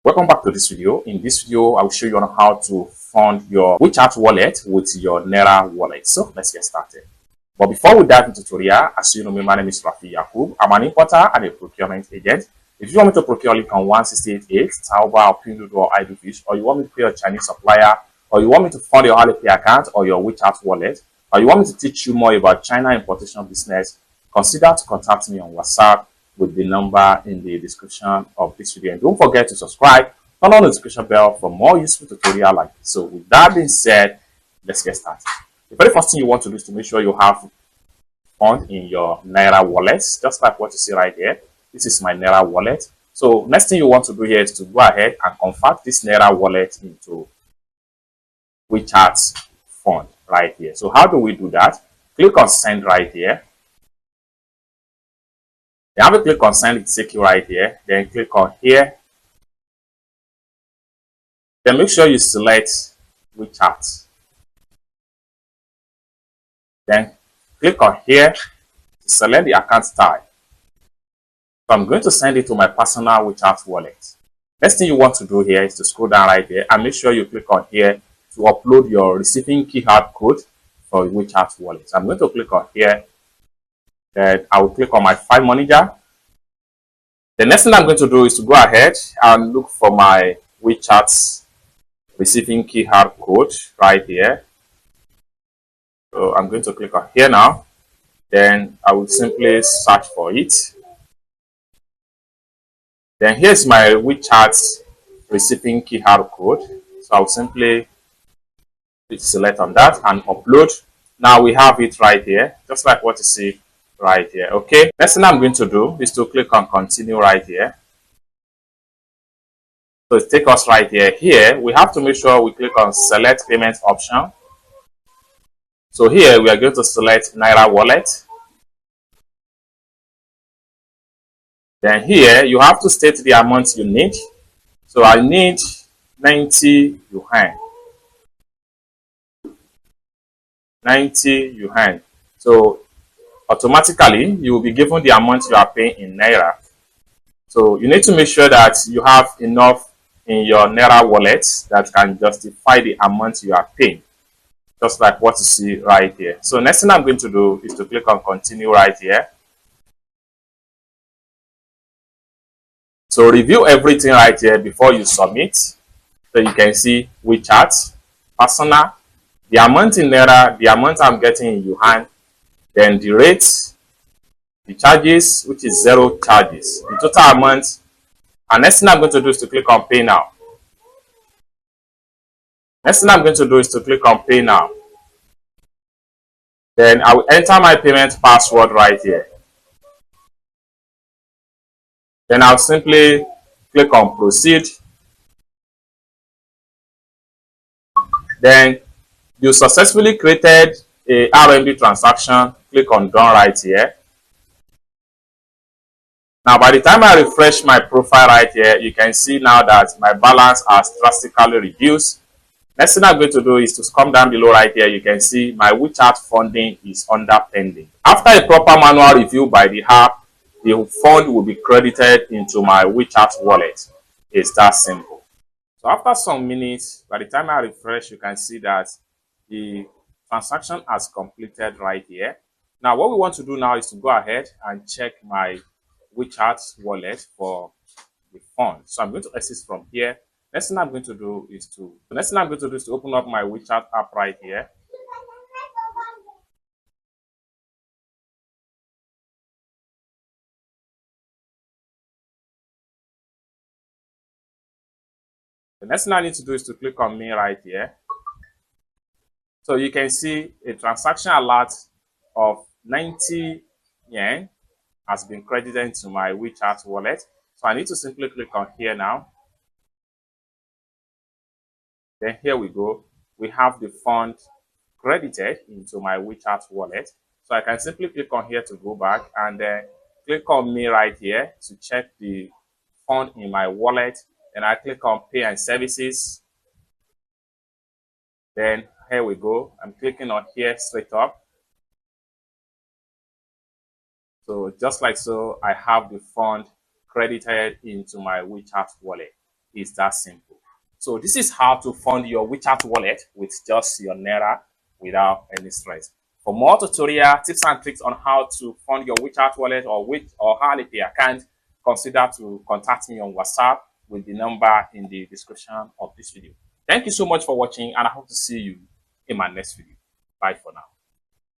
Welcome back to this video. In this video, I'll show you on how to fund your WeChat wallet with your Naira wallet. So let's get started. But before we dive into the tutorial, as you know me, my name is Rafi Yakub. I'm an importer and a procurement agent. If you want me to procure link on 1688, Taobao, or pinduoduo, or Idlefish, or you want me to pay a Chinese supplier, or you want me to fund your Alipay account or your WeChat wallet, or you want me to teach you more about China importation business, consider to contact me on WhatsApp with the number in the description of this video. And don't forget to subscribe, turn on the notification bell for more useful tutorial like this. So with that being said, let's get started. The very first thing you want to do is to make sure you have fund in your Naira wallet, just like what you see right here. This is my Naira wallet. So next thing you want to do here is to go ahead and convert this Naira wallet into WeChat fund right here. So how do we do that? Click on send right here. Then have a click on send, it take you right here. Then click on here. Then make sure you select WeChat. Then click on here to select the account type. So I'm going to send it to my personal WeChat wallet. Next thing you want to do here is to scroll down right here and make sure you click on here to upload your receiving keycard code for WeChat wallet. So I'm going to click on here. Then I will click on my file manager. The next thing I'm going to do is to go ahead and look for my WeChat receiving keycard code right here. So I'm going to click on here now. Then I will simply search for it. Then here's my WeChat receiving keycard code. So I'll simply select on that and upload. Now we have it right here, just like what you see right here. Okay, next thing I'm going to do is to click on continue right here. So it takes us right here. Here we have to make sure we click on select payment option. So here we are going to select Naira wallet. Then here you have to state the amount you need. So I need 90 yuan. 90 yuan. So automatically you will be given the amount you are paying in Naira. So you need to make sure that you have enough in your Naira wallet that can justify the amount you are paying, just like what you see right here. So next thing I'm going to do is to click on continue right here. So review everything right here before you submit. So you can see WeChat, personal, the amount in Naira, the amount I'm getting in yuan, then the rates, the charges, which is 0 charges, the total amount. And next thing I'm going to do is to click on pay now. Next thing I'm going to do is to click on pay now. Then I will enter my payment password right here. Then I'll simply click on proceed. Then you successfully created a RMB transaction. Click on done right here. Now, by the time I refresh my profile right here, you can see now that my balance has drastically reduced. Next thing I'm going to do is to come down below right here. You can see my WeChat funding is under pending. After a proper manual review by the app, the fund will be credited into my WeChat wallet. It's that simple. So after some minutes, by the time I refresh, you can see that the transaction has completed right here. Now, what we want to do now is to go ahead and check my WeChat wallet for the fund. So I'm going to exit from here. Next thing I'm going to do is to open up my WeChat app right here. The next thing I need to do is to click on me right here. So you can see a transaction alert of 90 yen has been credited to my WeChat wallet. So I need to simply click on here now. Then here we go. We have the fund credited into my WeChat wallet. So I can simply click on here to go back and then click on me right here to check the fund in my wallet. Then I click on pay and services. Then here we go. I'm clicking on here straight up. So just like so, I have the fund credited into my WeChat wallet. It's that simple. So this is how to fund your WeChat wallet with just your Naira without any stress. For more tutorial tips and tricks on how to fund your WeChat wallet or Alipay account, consider to contact me on WhatsApp with the number in the description of this video. Thank you so much for watching, and I hope to see you in my next video. Bye for now.